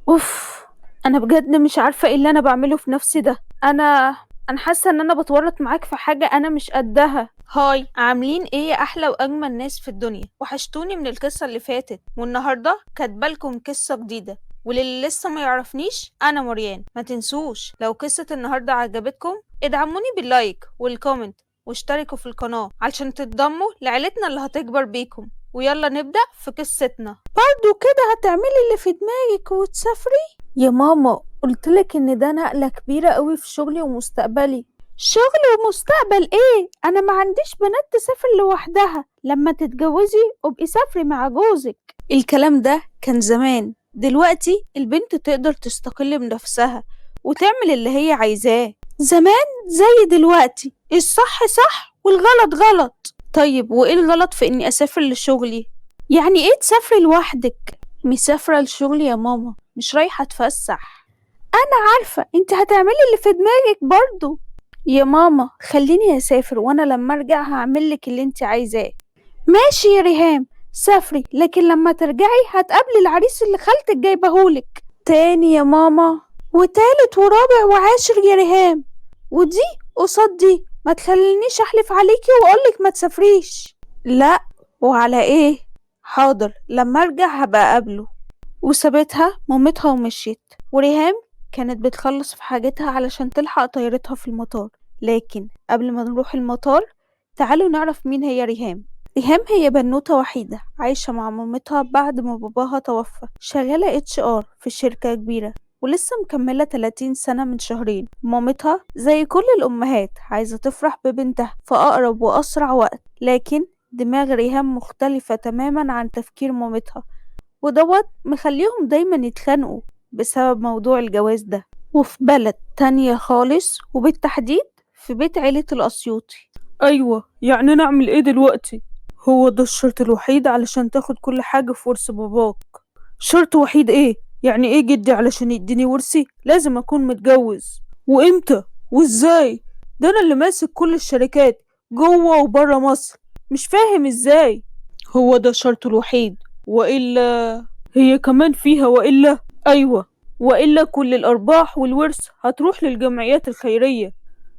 اوف. انا بجد مش عارفه ايه اللي انا بعمله في نفسي ده. انا حاسه ان انا بتورط معاك في حاجه انا مش قدها. هاي، عاملين ايه يا احلى واجمل ناس في الدنيا؟ وحشتوني من القصه اللي فاتت، والنهارده كاتبالكم قصه جديده. وللي لسه ما يعرفنيش، انا مريان. ما تنسوش لو قصه النهارده عجبتكم ادعموني باللايك والكومنت، واشتركوا في القناه علشان تتضموا لعيلتنا اللي هتكبر بيكم. ويلا نبدأ في قصتنا. برضو كده هتعملي اللي في دماغك وتسافري؟ يا ماما، قلتلك ان ده نقلة كبيرة قوي في شغلي ومستقبلي. شغل ومستقبل ايه؟ انا ما عنديش بنات تسافر لوحدها. لما تتجوزي ابقي سافري مع جوزك. الكلام ده كان زمان. دلوقتي البنت تقدر تستقل بنفسها وتعمل اللي هي عايزاه. زمان زي دلوقتي، الصح صح والغلط غلط. طيب وايه الغلط في اني اسافر لشغلي؟ يعني ايه تسافري لوحدك؟ مسافرة لشغلي يا ماما، مش رايحة اتفسح. انا عارفة انت هتعملي اللي في دماغك برضو. يا ماما خليني اسافر، وانا لما ارجع هعملك اللي انت عايزاه. ماشي يا ريهام، سافري، لكن لما ترجعي هتقابلي العريس اللي خالتك جايبهولك. تاني يا ماما، وتالت ورابع وعاشر يا ريهام، ودي قصاد دي. ما تخلينيش احلف عليكي واقولك ما تسافريش. لا، وعلى ايه؟ حاضر، لما ارجع هبقى اقابله. وسابتها مامتها ومشيت. وريهام كانت بتخلص في حاجتها علشان تلحق طيارتها في المطار. لكن قبل ما نروح المطار، تعالوا نعرف مين هي ريهام. ريهام هي بنوتة وحيدة عايشة مع مامتها بعد ما باباها توفى. شغالة HR في شركة كبيرة، ولسه مكملة 30 سنة من شهرين. مامتها زي كل الأمهات عايزة تفرح ببنتها في أقرب وأسرع وقت، لكن دماغ ريهام مختلفة تماما عن تفكير مامتها، ودوت مخليهم دايما يتخانقوا بسبب موضوع الجواز ده. وفي بلد تانية خالص، وبالتحديد في بيت عيلة الأسيوطي. أيوة، يعني نعمل إيه دلوقتي؟ هو ده الشرط الوحيد علشان تاخد كل حاجة في ورث باباك؟ شرط وحيد إيه؟ يعني إيه جدي علشان يديني ورثي لازم أكون متجوز؟ وإمتى؟ وإزاي؟ ده أنا اللي ماسك كل الشركات جوه وبره مصر. مش فاهم إزاي؟ هو ده الشرط الوحيد، وإلا هي كمان فيها وإلا. أيوة، وإلا كل الأرباح والورث هتروح للجمعيات الخيرية.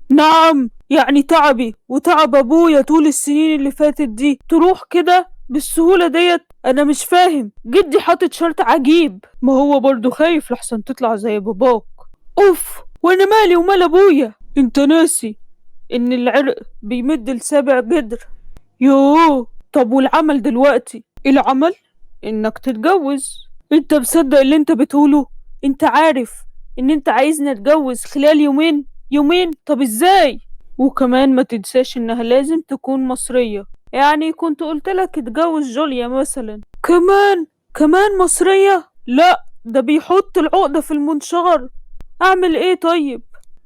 نعم، يعني تعبي وتعب ابويا طول السنين اللي فاتت دي تروح كده بالسهولة ديت؟ انا مش فاهم. جدي حاطط شرط عجيب، ما هو برضو خايف لحسن تطلع زي باباك. اوف، وانا مالي ومال ابويا؟ انت ناسي ان العرق بيمد لسابع جدر؟ يوه، طب والعمل دلوقتي؟ العمل انك تتجوز. انت مصدق اللي انت بتقوله؟ انت عارف ان انت عايزني اتجوز خلال يومين؟ يومين؟ طب ازاي؟ وكمان ما تنساش انها لازم تكون مصرية. يعني كنت قلتلك اتجوز جوليا مثلا. كمان مصرية؟ لا، ده بيحط العقدة في المنشار. اعمل ايه طيب؟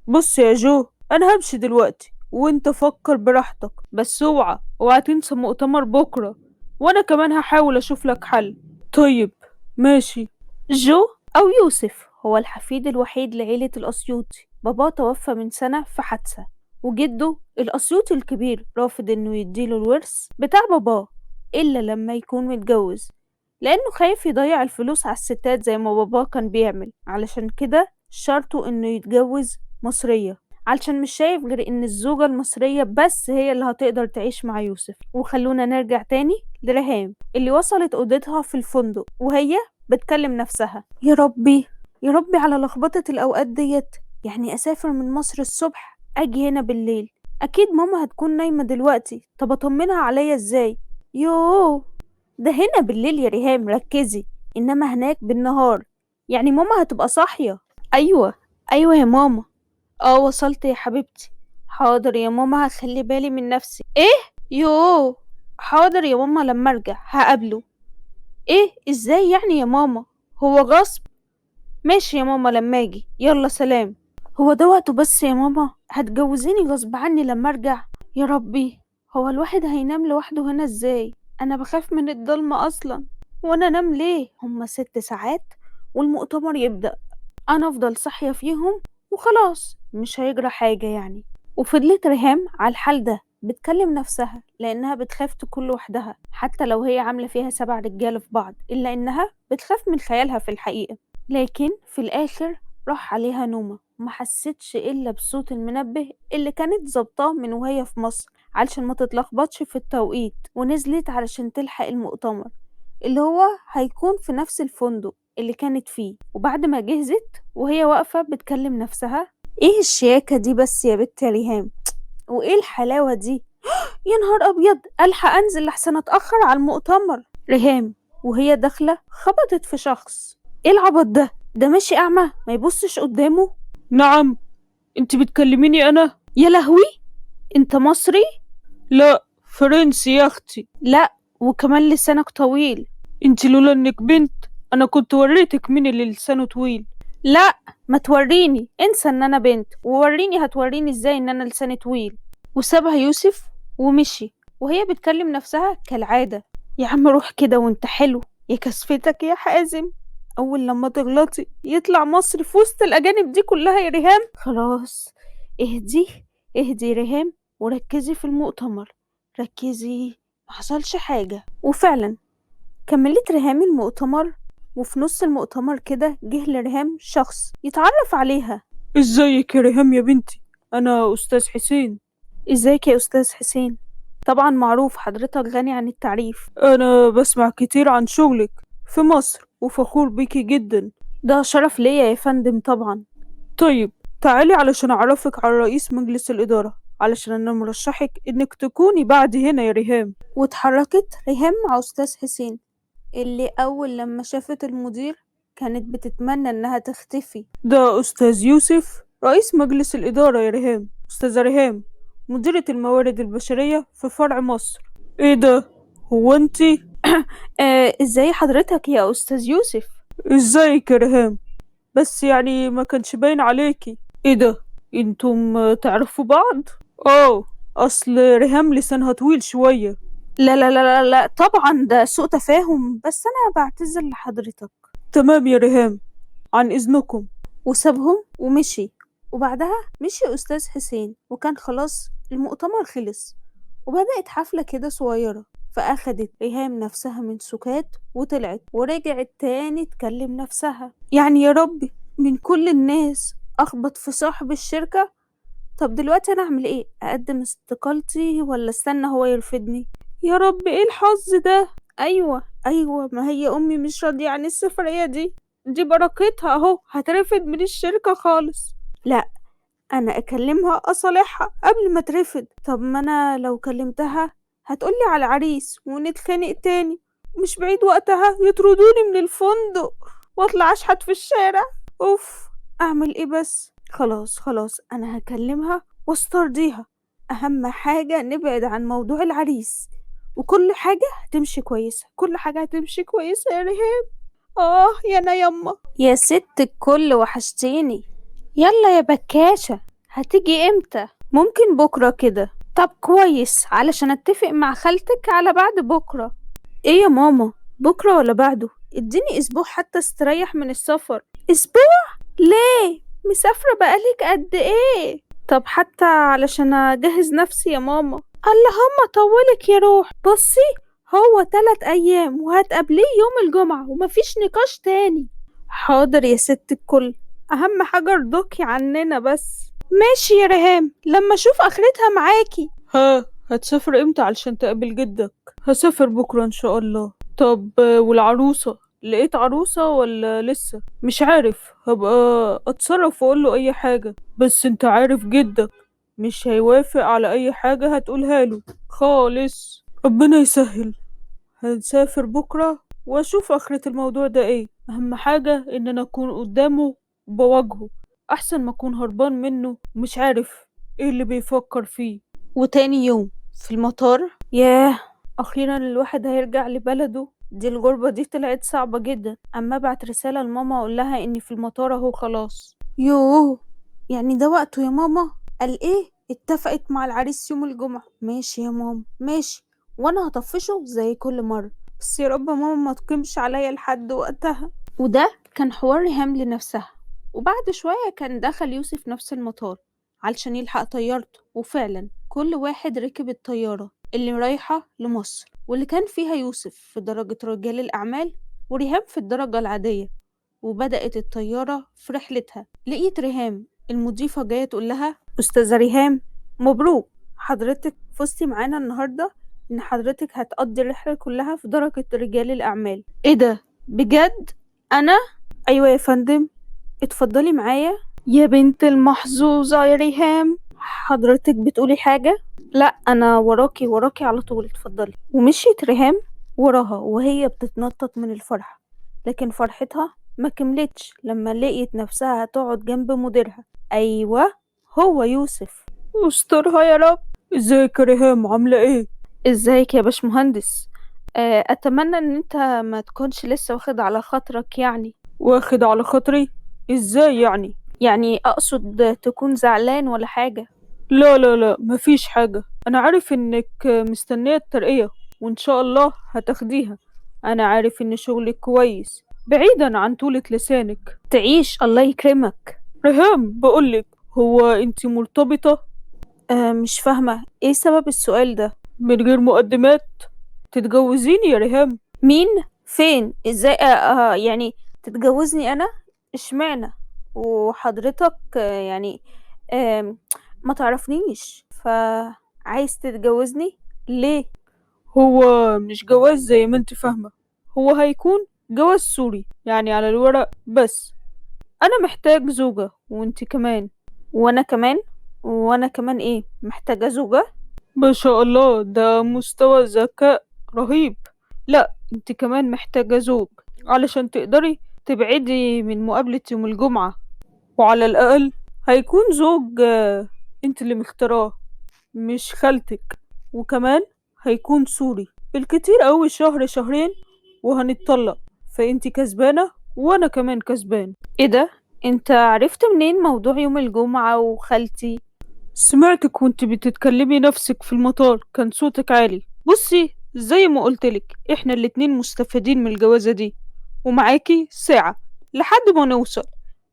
بص يا جو، انا همشي دلوقتي وانت فكر براحتك، بس اوعى تنسى مؤتمر بكرة، وانا كمان هحاول اشوف لك حل. طيب، ماشي. جو أو يوسف هو الحفيد الوحيد لعيلة الأسيوطي. باباه توفى من سنة في حادثة، وجده الأسيوطي الكبير رافض إنه يديله الورث بتاع باباه إلا لما يكون متجوز، لأنه خايف يضيع الفلوس على الستات زي ما باباه كان بيعمل. علشان كده شرطه إنه يتجوز مصرية، علشان مش شايف غير إن الزوجة المصرية بس هي اللي هتقدر تعيش مع يوسف. وخلونا نرجع تاني لريهام اللي وصلت أوضتها في الفندق وهي بتكلم نفسها. يا ربي، يا ربي على لخبطة الأوقات ديت. يعني أسافر من مصر الصبح أجي هنا بالليل، أكيد ماما هتكون نايمة دلوقتي. طب أطمنها عليا إزاي؟ يوه، ده هنا بالليل يا ريهام، ركزي. إنما هناك بالنهار، يعني ماما هتبقى صاحية. أيوة، أيوة يا ماما. وصلت يا حبيبتي. حاضر يا ماما، هخلي بالي من نفسي. إيه؟ يوه، حاضر يا ماما، لما أرجع هقابله. إيه؟ إزاي يعني يا ماما؟ هو غصب؟ ماشي يا ماما لما أجي، يلا سلام. هو ده وقته بس يا ماما؟ هتجوزيني غصب عني لما أرجع؟ يا ربي، هو الواحد هينام لوحده هنا إزاي؟ أنا بخاف من الضلمة أصلا. وأنا أنام ليه؟ هما 6 ساعات والمؤتمر يبدأ. أنا أفضل صاحية فيهم وخلاص، مش هيجرى حاجة يعني. وفضلت ريهام على الحال ده بتكلم نفسها، لأنها بتخاف تكون لوحدها حتى لو هي عاملة فيها 7 رجالة في بعض، إلا إنها بتخاف من خيالها في الحقيقة. لكن في الآخر راح عليها نومة وما حستش إلا بصوت المنبه اللي كانت ظابطاه من وهي في مصر علشان ما تتلخبطش في التوقيت، ونزلت علشان تلحق المؤتمر اللي هو هيكون في نفس الفندق اللي كانت فيه. وبعد ما جهزت وهي واقفة بتكلم نفسها، ايه الشياكة دي بس يا بنت يا ريهام، وايه الحلاوة دي، يا نهار ابيض، الحق انزل لحسن اتأخر على المؤتمر. ريهام وهي داخلة خبطت في شخص. ايه العبط ده ماشي اعمى ما يبصش قدامه. نعم، انت بتكلميني انا؟ يا لهوي، انت مصري؟ لا، فرنسي يا اختي. لا، وكمان لسانك طويل. انت لولا انك بنت انا كنت وريتك مين اللي لسانه طويل. لا، ما توريني، انسى ان انا بنت، ووريني هتوريني ازاي ان انا لساني طويل. وسابها يوسف ومشي وهي بتكلم نفسها كالعادة. يا عم روح كده وانت حلو، يا كسفتك يا حازم، اول لما تغلطي يطلع مصر في وسط الاجانب دي كلها يا ريهام. خلاص، اهدي اهدي يا ريهام وركزي في المؤتمر، ركزي، محصلش حاجة. وفعلا كملت ريهام المؤتمر، وفي نص المؤتمر كده جه لريهام شخص يتعرف عليها. ازيك يا ريهام يا بنتي؟ انا استاذ حسين. ازيك يا استاذ حسين؟ طبعا معروف، حضرتك غني عن التعريف. انا بسمع كتير عن شغلك في مصر وفخور بيكي جدا. ده شرف ليا يا فندم طبعا. طيب تعالي علشان اعرفك على رئيس مجلس الاداره، علشان انا مرشحك انك تكوني بعدي هنا يا ريهام. واتحركت ريهام مع استاذ حسين اللي اول لما شافت المدير كانت بتتمنى انها تختفي. ده استاذ يوسف رئيس مجلس الاداره يا ريهام. استاذه ريهام مديرة الموارد البشرية في فرع مصر. ايه ده؟ هو انتي؟ ازاي حضرتك يا استاذ يوسف؟ ازيك يا ريهام؟ بس يعني ما كانش باين عليكي. ايه ده؟ انتم تعرفوا بعض؟ اه، اصل ريهام لسانها طويل شوية. لا لا لا لا لا طبعا، ده سوء تفاهم، بس انا بعتذر لحضرتك. تمام يا ريهام، عن اذنكم. وسابهم ومشي. وبعدها مشي أستاذ حسين وكان خلاص المؤتمر خلص، وبدأت حفلة كده صغيرة. فأخدت ريهام نفسها من سكات وطلعت ورجعت تاني تكلم نفسها، يعني يا ربي من كل الناس أخبط في صاحب الشركة. طب دلوقتي أنا أعمل إيه؟ أقدم استقالتي ولا استنى هو يرفضني؟ يا رب إيه الحظ ده؟ أيوة ما هي أمي مش راضية عن السفرية دي بركتها أهو هترفد من الشركة خالص. لا، أنا أكلمها أصالحها قبل ما ترفض. طب ما أنا لو كلمتها هتقولي على العريس ونتخانق تاني، مش بعيد وقتها يطردوني من الفندق واطلع أشحت في الشارع. أوف، أعمل إيه بس؟ خلاص أنا هكلمها واسترضيها. أهم حاجة نبعد عن موضوع العريس، وكل حاجة هتمشي كويسة، كل حاجة هتمشي كويسة يا ريهام. يا أنا يما يا ست الكل وحشتيني. يلا يا بكاشة، هتيجي امتى؟ ممكن بكرة كده. طب كويس، علشان اتفق مع خالتك على بعد بكرة. ايه يا ماما، بكرة ولا بعده؟ اديني اسبوع حتى استريح من السفر. اسبوع؟ ليه؟ مسافرة بقالك قد ايه؟ طب حتى علشان اجهز نفسي يا ماما. اللهم طولك يا روح. بصي، هو 3 ايام وهتقابليه يوم الجمعة ومفيش نقاش تاني. حاضر يا ست الكل، اهم حاجة رضوكي عننا بس. ماشي يا ريهام، لما اشوف اخرتها معاكي. ها، هتسافر امتى علشان تقابل جدك؟ هسافر بكرة ان شاء الله. طب والعروسة لقيت عروسة ولا لسه؟ مش عارف، هبقى اتصرف واقول له اي حاجة، بس انت عارف جدك مش هيوافق على اي حاجة هتقولها له خالص. ربنا يسهل. هنسافر بكرة واشوف اخرة الموضوع ده ايه. اهم حاجة ان انا اكون قدامه وبواجهه، احسن ما اكون هربان منه ومش عارف ايه اللي بيفكر فيه. وتاني يوم في المطار، ياه، اخيرا الواحد هيرجع لبلده. دي الغربة دي طلعت صعبة جدا. اما ابعت رسالة لماما اقول لها اني في المطار اهو خلاص. يوه، يعني ده وقته يا ماما؟ قال ايه؟ اتفقت مع العريس يوم الجمعة. ماشي يا ماما ماشي، وانا هطفشه زي كل مرة، بس يا رب ماما ما تقيمش عليا لحد وقتها. وده كان حوار ريهام لنفسها. وبعد شوية كان دخل يوسف نفس المطار علشان يلحق طيارته، وفعلا كل واحد ركب الطيارة اللي رايحة لمصر، واللي كان فيها يوسف في درجة رجال الأعمال وريهام في الدرجة العادية. وبدأت الطيارة في رحلتها. لقيت ريهام المضيفة جاية تقول لها: أستاذة ريهام، مبروك، حضرتك فزتي معانا النهاردة إن حضرتك هتقضي الرحلة كلها في درجة رجال الأعمال. إيه ده؟ بجد؟ أنا؟ أيوة يا فندم، اتفضلي معايا. يا بنت المحظوظة يا ريهام، حضرتك بتقولي حاجة؟ لا، أنا وراكي على طول، اتفضلي. ومشيت ريهام وراها وهي بتتنطط من الفرحة، لكن فرحتها ما كملتش لما لقيت نفسها هتقعد جنب مديرها. أيوة، هو يوسف. استرها يا رب. ازيك يا ريهام، عاملة ايه؟ ازيك يا باشمهندس؟ أتمنى إن أنت ما تكونش لسه واخد على خاطرك يعني. واخد على خاطري؟ ازاي يعني؟ يعني أقصد تكون زعلان ولا حاجة. لا لا لا، مفيش حاجة. انا عارف انك مستنية الترقية، وان شاء الله هتاخديها. انا عارف ان شغلك كويس بعيدا عن طولة لسانك. تعيش، الله يكرمك. ريهام، بقولك، هو انتي مرتبطة؟ مش فاهمة ايه سبب السؤال ده. من غير مقدمات، تتجوزيني يا ريهام؟ مين؟ فين؟ ازاي؟ يعني تتجوزني انا؟ اشمعنى؟ وحضرتك يعني آم، ما تعرفنيش، فعايز تتجوزني ليه؟ هو مش جواز زي ما انت فاهمة، هو هيكون جواز سوري، يعني على الورق بس. انا محتاج زوجة، وانت كمان. وانا كمان ايه، محتاجة زوجة؟ ما شاء الله، ده مستوى ذكاء رهيب. لا، انت كمان محتاجة زوج علشان تقدري تبعدي من مقابلة يوم الجمعة. وعلى الأقل هيكون زوج انت اللي مختاراه، مش خالتك. وكمان هيكون سوري، بالكتير أوي شهر شهرين وهنتطلق. فانت كسبانة وانا كمان كسبان. ايه ده؟ انت عرفت منين موضوع يوم الجمعة وخالتي؟ سمعتك وانت بتتكلمي نفسك في المطار، كان صوتك عالي. بصي، زي ما قلتلك، احنا الاتنين مستفيدين من الجوازة دي، ومعاكي ساعة لحد ما نوصل.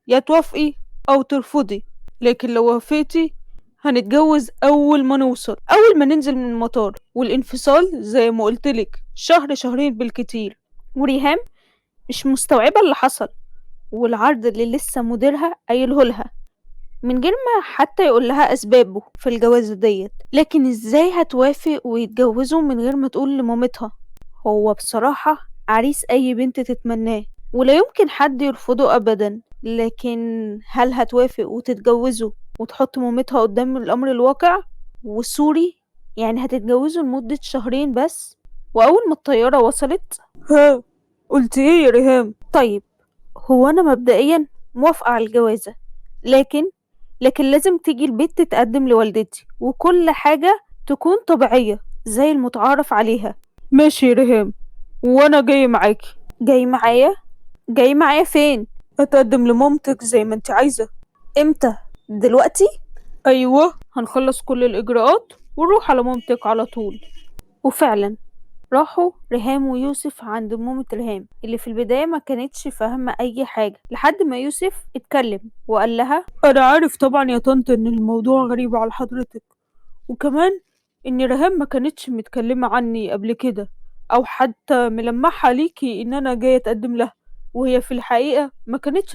يا توافقي او ترفضي، لكن لو وافقتي هنتجوز اول ما نوصل، اول ما ننزل من المطار. والانفصال زي ما قلتلك شهر شهرين بالكتير. وريهام مش مستوعبة اللي حصل، والعرض اللي لسه مديرها قايله لها من غير ما حتى يقول لها أسبابه في الجوازة ديت. لكن ازاي هتوافق ويتجوزوا من غير ما تقول لمامتها؟ هو بصراحة عريس أي بنت تتمناه، ولا يمكن حد يرفضه أبدا. لكن هل هتوافق وتتجوزوا وتحط مامتها قدام الأمر الواقع؟ وسوري، يعني هتتجوزوا لمدة شهرين بس، وأول ما الطيارة وصلت. ها، قلت ايه يا ريهام؟ طيب، هو أنا مبدئيا موافقة على الجوازة، لكن لازم تيجي البيت تتقدم لوالدتي، وكل حاجة تكون طبيعية زي المتعارف عليها. ماشي يا ريهام، وانا جاي معاكي. جاي معايا؟ جاي معايا فين؟ اتقدم لمامتك زي ما انت عايزة. امتى؟ دلوقتي؟ ايوه، هنخلص كل الاجراءات ونروح على مامتك على طول. وفعلا راحوا ريهام ويوسف عند مامة ريهام، اللي في البداية ما كانتش فاهمة أي حاجة لحد ما يوسف اتكلم وقال لها: انا عارف طبعا يا طنط ان الموضوع غريب على حضرتك، وكمان ان ريهام ما كانتش متكلمة عني قبل كده، او حتى ملمحة ليكي ان انا جاية اتقدم لها. وهي في الحقيقة ما كانتش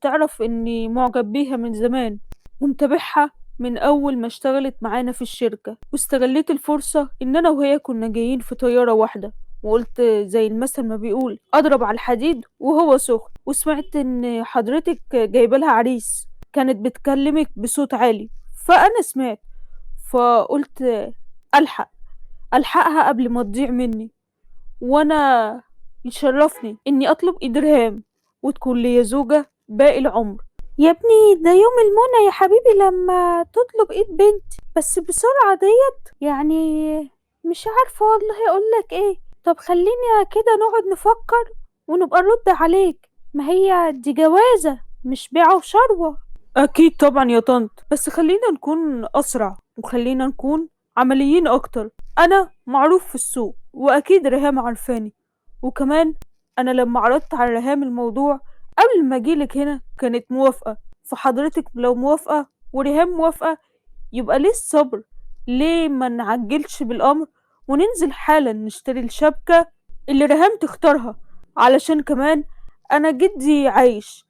تعرف اني معجب بيها من زمان، ومتابعها من اول ما اشتغلت معانا في الشركة. واستغليت الفرصة ان انا وهي كنا جايين في طيارة واحدة، وقلت زي المثل ما بيقول اضرب على الحديد وهو سخن. وسمعت ان حضرتك جايبه لها عريس، كانت بتكلمك بصوت عالي، فانا سمعت، فقلت الحق الحقها قبل ما تضيع مني. وانا يشرفني اني اطلب ايد ريهام وتكون لي زوجة باقي العمر. يا ابني، ده يوم المنى يا حبيبي لما تطلب ايد بنتي، بس بسرعة ديت يعني. مش عارفة والله اقولك ايه. طب خلينا كده نقعد نفكر ونبقى نرد عليك. ما هي دي جوازة مش بيعة وشروة. اكيد طبعا يا طنط، بس خلينا نكون اسرع وخلينا نكون عمليين اكتر. انا معروف في السوق، واكيد ريهام عارفاني. وكمان انا لما عرضت على ريهام الموضوع قبل ما اجيلك هنا كانت موافقة. فحضرتك لو موافقة وريهام موافقة، يبقى ليه الصبر؟ ليه ما نعجلش بالامر وننزل حالا نشتري الشبكة اللي ريهام تختارها؟ علشان كمان انا جدي عايش.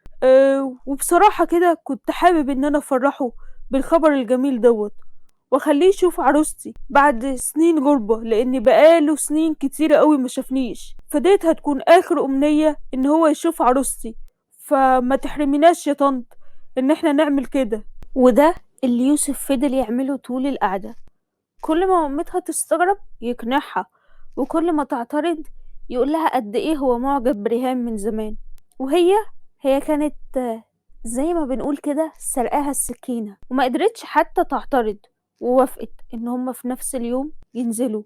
وبصراحة كده كنت حابب ان انا افرحه بالخبر الجميل دوت، واخليه يشوف عروستي بعد سنين غربة، لان بقاله سنين كتيرة قوي ما شافنيش، فديت هتكون اخر امنية ان هو يشوف عروستي. فما تحرميناش يا طنط ان احنا نعمل كده. وده اللي يوسف فضل يعمله طول القعدة. كل ما مامتها تستغرب يقنعها، وكل ما تعترض يقول لها قد ايه هو معجب بريهام من زمان. وهي كانت زي ما بنقول كده سرقاها السكينة، وما قدرتش حتى تعترض، ووافقت ان هما في نفس اليوم ينزلوا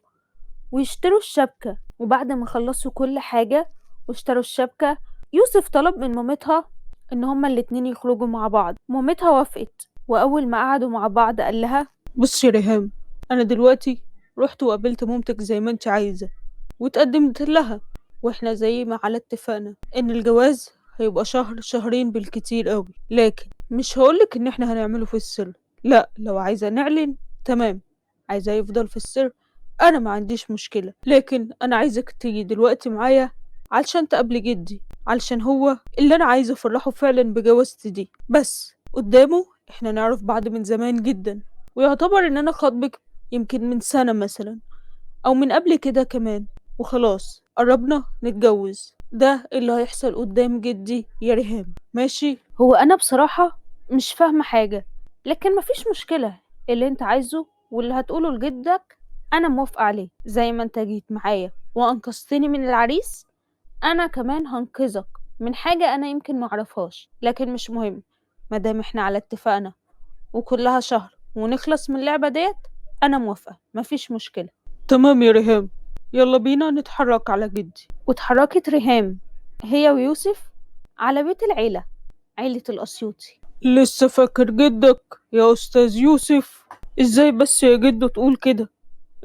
ويشتروا الشبكة. وبعد ما خلصوا كل حاجة واشتروا الشبكة، يوسف طلب من مامتها ان هما الاتنين يخرجوا مع بعض. مامتها وافقت، واول ما قعدوا مع بعض قال لها: بصي يا ريهام، انا دلوقتي رحت وقابلت مامتك زي ما انت عايزة واتقدمت لها، واحنا زي ما على اتفقنا ان الجواز هيبقى شهر شهرين بالكتير قوي، لكن مش هقولك ان احنا هنعمله في السر. لا، لو عايزة نعلن تمام، عايزة يفضل في السر انا ما عنديش مشكلة، لكن انا عايزك تيجي دلوقتي معايا علشان تقابلي جدي، علشان هو اللي انا عايزة افرحه فعلا بجوازتي دي. بس قدامه احنا نعرف بعض من زمان جدا، ويعتبر ان انا خاطبك يمكن من سنة مثلا او من قبل كده كمان، وخلاص قربنا نتجوز. ده اللي هيحصل قدام جدي يا ريهام، ماشي؟ هو انا بصراحة مش فاهمة حاجة، لكن مفيش مشكلة. اللي انت عايزه واللي هتقوله لجدك انا موافقة عليه. زي ما انت جيت معايا وانقذتني من العريس، انا كمان هنقذك من حاجة انا يمكن معرفهاش، لكن مش مهم. مادام احنا على اتفاقنا وكلها شهر ونخلص من اللعبة ديت، انا موافقة، مفيش مشكلة. تمام يا ريهام، يلا بينا نتحرك على جدي. واتحركت ريهام هي ويوسف على بيت العيلة، عيلة الأسيوطي. لسه فاكر جدك يا استاذ يوسف؟ ازاي بس يا جدو تقول كده؟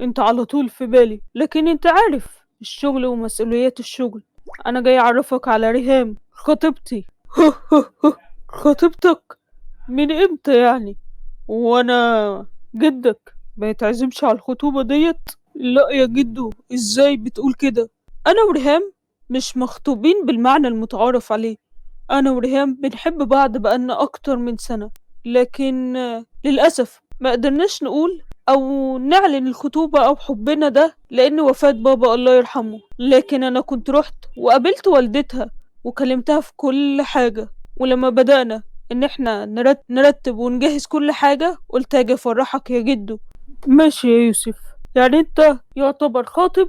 انت على طول في بالي، لكن انت عارف الشغل ومسؤوليات الشغل. انا جاي اعرفك على ريهام خطيبتي. خطيبتك؟ من امتى يعني؟ وانا جدك ما يتعزمش على الخطوبة ديت؟ لا يا جدو، ازاي بتقول كده؟ انا وريهام مش مخطوبين بالمعنى المتعارف عليه. انا وريهام بنحب بعض بقالنا اكتر من سنة، لكن للأسف ما قدرناش نقول او نعلن الخطوبة او حبنا ده لان وفاة بابا الله يرحمه. لكن انا كنت رحت وقابلت والدتها وكلمتها في كل حاجة، ولما بدأنا ان احنا نرتب ونجهز كل حاجة قلت اجي افرحك يا جدو. ماشي يا يوسف، يعني انت يعتبر خاطب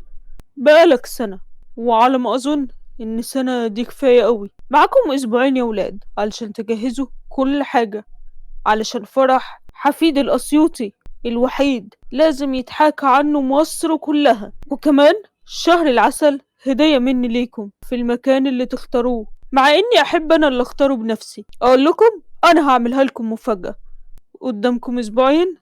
بقالك سنة، وعلى ما اظن ان سنة دي كفاية قوي. معاكم اسبوعين يا ولاد علشان تجهزوا كل حاجة، علشان فرح حفيد الاسيوطي الوحيد لازم يتحاكى عنه مصر كلها. وكمان شهر العسل هدية مني ليكم في المكان اللي تختاروه، مع اني احب انا اللي اختاره بنفسي. اقول لكم انا هعملها لكم مفاجأة، قدامكم اسبوعين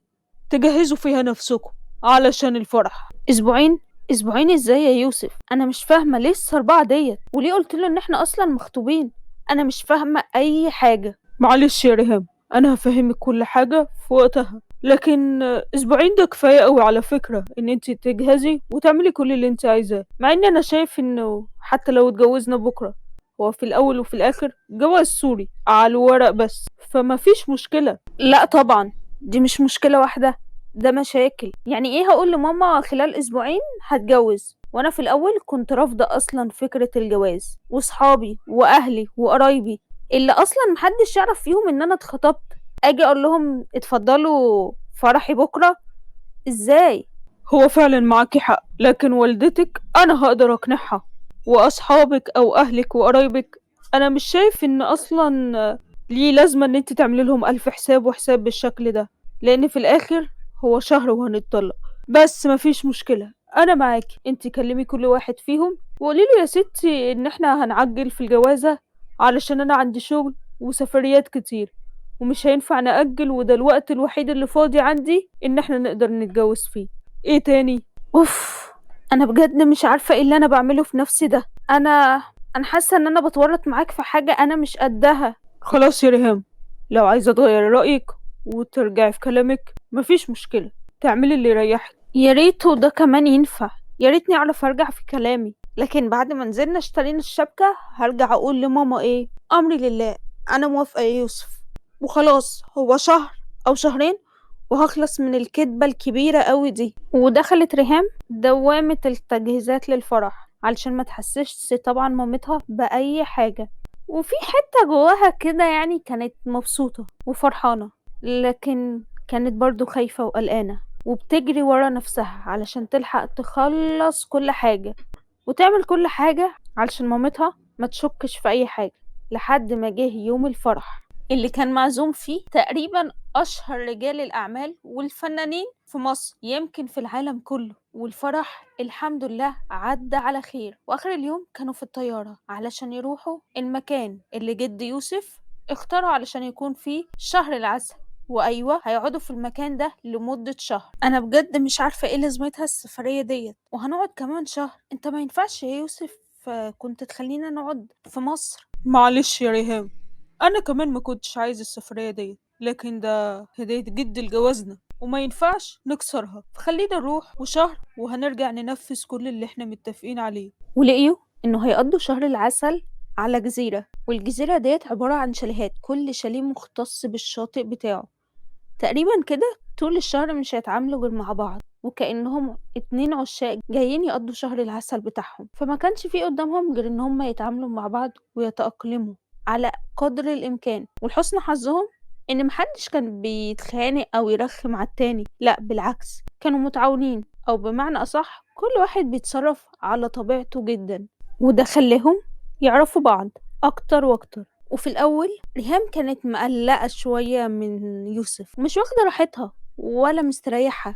تجهزوا فيها نفسكم علشان الفرح. اسبوعين؟ اسبوعين ازاي يا يوسف؟ انا مش فاهمة ليه الصربعة ديت، وليه قلت له ان احنا اصلا مخطوبين؟ انا مش فاهمة اي حاجة. معلش يا ريهام، انا هفهمك كل حاجة في وقتها، لكن اسبوعين ده كفاية قوي على فكرة ان انت تجهزي وتعملي كل اللي انت عايزاه. مع ان انا شايف انه حتى لو اتجوزنا بكرة، هو في الاول وفي الاخر جواز سوري على الورق بس، فما فيش مشكلة. لا طبعا، دي مش مشكلة واحدة، ده مشاكل. يعني ايه هقول لماما خلال اسبوعين هتجوز، وانا في الاول كنت رافضة اصلا فكرة الجواز، وصحابي واهلي وقرايبي اللي اصلا محدش يعرف فيهم ان انا اتخطبت اجي اقول لهم اتفضلوا فرحي بكرة؟ ازاي؟ هو فعلا معاكي حق، لكن والدتك انا هقدر اقنعها، واصحابك او اهلك وقرايبك انا مش شايف ان اصلا ليه لازمة ان انت تعملي لهم الف حساب وحساب بالشكل ده، لان في الاخر هو شهر وهنتطلق. بس مفيش مشكلة، انا معاكي. انت كلمي كل واحد فيهم وقولي له يا ستي ان احنا هنعجل في الجوازة علشان انا عندي شغل وسفريات كتير، ومش هينفع نأجل، وده الوقت الوحيد اللي فاضي عندي ان احنا نقدر نتجوز فيه. ايه تاني؟ اوف، انا بجد مش عارفة ايه اللي انا بعمله في نفسي ده. انا حاسة ان انا بتورط معاك في حاجة انا مش قدها. خلاص يا ريهام، لو عايزة تغير رأيك وترجعي في كلامك مفيش مشكلة، تعملي اللي يريحك. يا ريته ده كمان ينفع، يا ريتني اعرف ارجع في كلامي. لكن بعد ما نزلنا اشترينا الشبكة هرجع اقول لماما ايه؟ امري لله، انا موافقة يا يوسف، وخلاص هو شهر او شهرين وهخلص من الكدبة الكبيرة قوي دي. ودخلت ريهام دوامة التجهيزات للفرح علشان ما تحسش طبعا مامتها بأي حاجة، وفي حتة جواها كده يعني كانت مبسوطة وفرحانة، لكن كانت برضو خايفة وقلقانة وبتجري ورا نفسها علشان تلحق تخلص كل حاجة وتعمل كل حاجة علشان مامتها ما تشكش في أي حاجة، لحد ما جه يوم الفرح اللي كان معزوم فيه تقريبا أشهر رجال الأعمال والفنانين في مصر، يمكن في العالم كله. والفرح الحمد لله عدى على خير، وآخر اليوم كانوا في الطيارة علشان يروحوا المكان اللي جد يوسف اختاره علشان يكون فيه شهر العسل. وايوه هيقعدوا في المكان ده لمدة شهر. انا بجد مش عارفة ايه لازمتها السفرية ديت، وهنقعد كمان شهر. انت ما ينفعش يا يوسف كنت تخلينا نقعد في مصر. معلش يا ريهام، انا كمان ما كنتش عايز السفرية دي، لكن ده هدية جد لجوازنا وما ينفعش نكسرها، فخلينا نروح وشهر وهنرجع ننفذ كل اللي احنا متفقين عليه. ولقيوا انه هيقضوا شهر العسل على جزيرة، والجزيرة ديت عبارة عن شاليهات، كل شاليه مختص بالشاطئ بتاعه. تقريبا كده طول الشهر مش هيتعاملوا غير مع بعض، وكأنهم اتنين عشاق جايين يقضوا شهر العسل بتاعهم، فما كانش في قدامهم غير ان هم يتعاملوا مع بعض ويتأقلموا على قدر الإمكان. ولحسن حظهم ان محدش كان بيتخانق او يرخم على التاني، لا بالعكس كانوا متعاونين، او بمعنى اصح كل واحد بيتصرف على طبيعته جدا، وده خلاهم يعرفوا بعض اكتر واكتر. وفي الأول ريهام كانت مقلقة شوية من يوسف، مش واخدة راحتها ولا مستريحة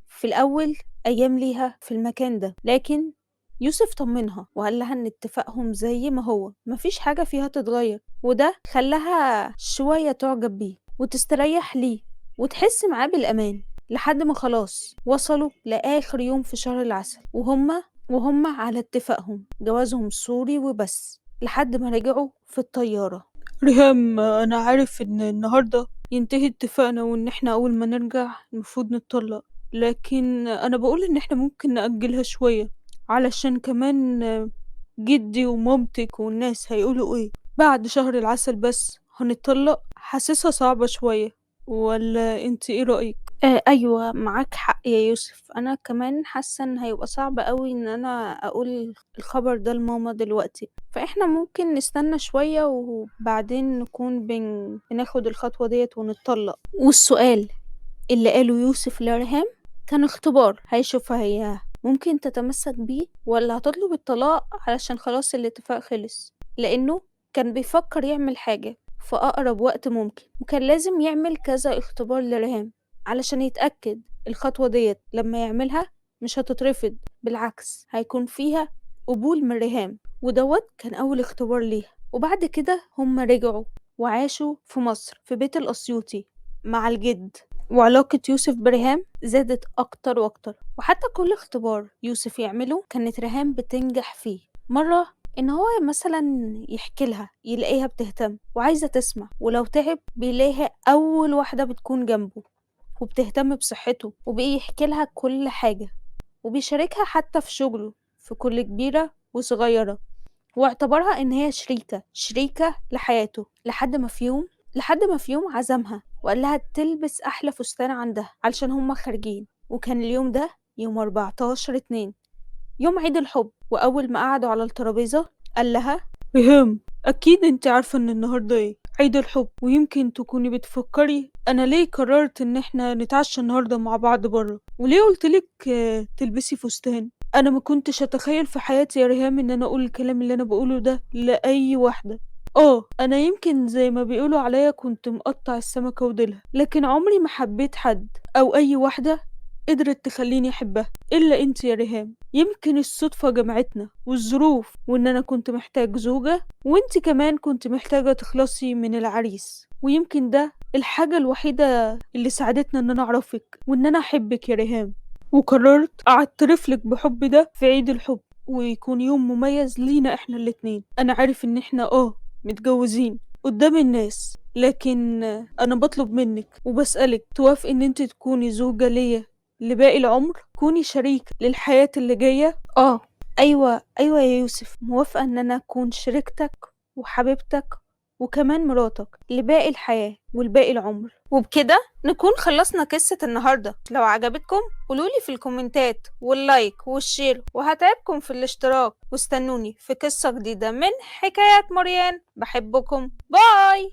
في الأول أيام ليها في المكان ده، لكن يوسف طمنها وقال لها إن اتفاقهم زي ما هو مفيش حاجة فيها تتغير، وده خلاها شوية تعجب بيه وتستريح ليه وتحس معاه بالأمان، لحد ما خلاص وصلوا لآخر يوم في شهر العسل، وهما على اتفاقهم جوازهم سوري وبس، لحد ما رجعوا في الطيارة. ريهام، انا عارف ان النهاردة ينتهي اتفاقنا وان احنا اول ما نرجع المفروض نتطلق، لكن انا بقول ان احنا ممكن نأجلها شوية علشان كمان جدي ومامتك والناس هيقولوا ايه بعد شهر العسل بس هنتطلق. حاسسها صعبة شوية، ولا انت ايه رأيك؟ ايوه معاك حق يا يوسف، انا كمان حاسه ان هيبقى صعب قوي ان انا اقول الخبر ده لماما دلوقتي، فاحنا ممكن نستنى شويه وبعدين نكون بناخد الخطوه ديت ونتطلق. والسؤال اللي قاله يوسف لريهام كان اختبار، هيشوفها هي ممكن تتمسك بيه ولا هتطلب الطلاق علشان خلاص الاتفاق خلص، لأنه كان بيفكر يعمل حاجة في أقرب وقت ممكن، وكان لازم يعمل كذا اختبار لريهام علشان يتأكد الخطوة ديت لما يعملها مش هتترفض، بالعكس هيكون فيها قبول من ريهام. ودوت كان أول اختبار ليها. وبعد كده هما رجعوا وعاشوا في مصر في بيت الأسيوطي مع الجد، وعلاقة يوسف بريهام زادت أكتر وأكتر، وحتى كل اختبار يوسف يعمله كانت ريهام بتنجح فيه. مرة إن هو مثلا يحكي لها يلاقيها بتهتم وعايزة تسمع، ولو تعب بيلاقيها أول واحدة بتكون جنبه وبتهتم بصحته، وبيحكي لها كل حاجة وبيشاركها حتى في شغله في كل كبيرة وصغيرة، واعتبرها إن هي شريكة لحياته، لحد ما في يوم عزمها وقال لها تلبس أحلى فستان عندها علشان هما خارجين. وكان اليوم ده يوم 14/2، يوم عيد الحب. وأول ما قعدوا على الترابيزة قال لها ريهام، اكيد انت عارفة ان النهاردة ايه؟ عيد الحب، ويمكن تكوني بتفكري انا ليه قررت ان احنا نتعشى النهاردة مع بعض برا، وليه قلتلك تلبسي فستان. انا ما كنتش اتخيل في حياتي يا ريهام ان انا اقول الكلام اللي انا بقوله ده لاي واحدة. انا يمكن زي ما بيقولوا عليا كنت مقطع السمكة وديلها، لكن عمري ما حبيت حد او اي واحدة قدرت تخليني احبها الا انت يا ريهام. يمكن الصدفة جمعتنا والظروف، وان انا كنت محتاج زوجة وانت كمان كنت محتاجة تخلصي من العريس، ويمكن ده الحاجة الوحيدة اللي ساعدتنا ان انا اعرفك وان انا احبك يا ريهام. وقررت اعترف لك بحب ده في عيد الحب، ويكون يوم مميز لينا احنا الاتنين. انا عارف ان احنا متجوزين قدام الناس، لكن انا بطلب منك وبسألك توافقي ان انت تكوني زوجة ليا لباقي العمر، كوني شريك للحياة اللي جاية. أيوة أيوة يا يوسف، موافقة إن أنا أكون شريكتك وحبيبتك وكمان مراتك لباقي الحياة ولباقي العمر. وبكده نكون خلصنا قصة النهاردة. لو عجبتكم قولولي في الكومنتات واللايك والشير، وهتعبكم في الاشتراك، واستنوني في قصة جديدة من حكايات مريان. بحبكم، باي.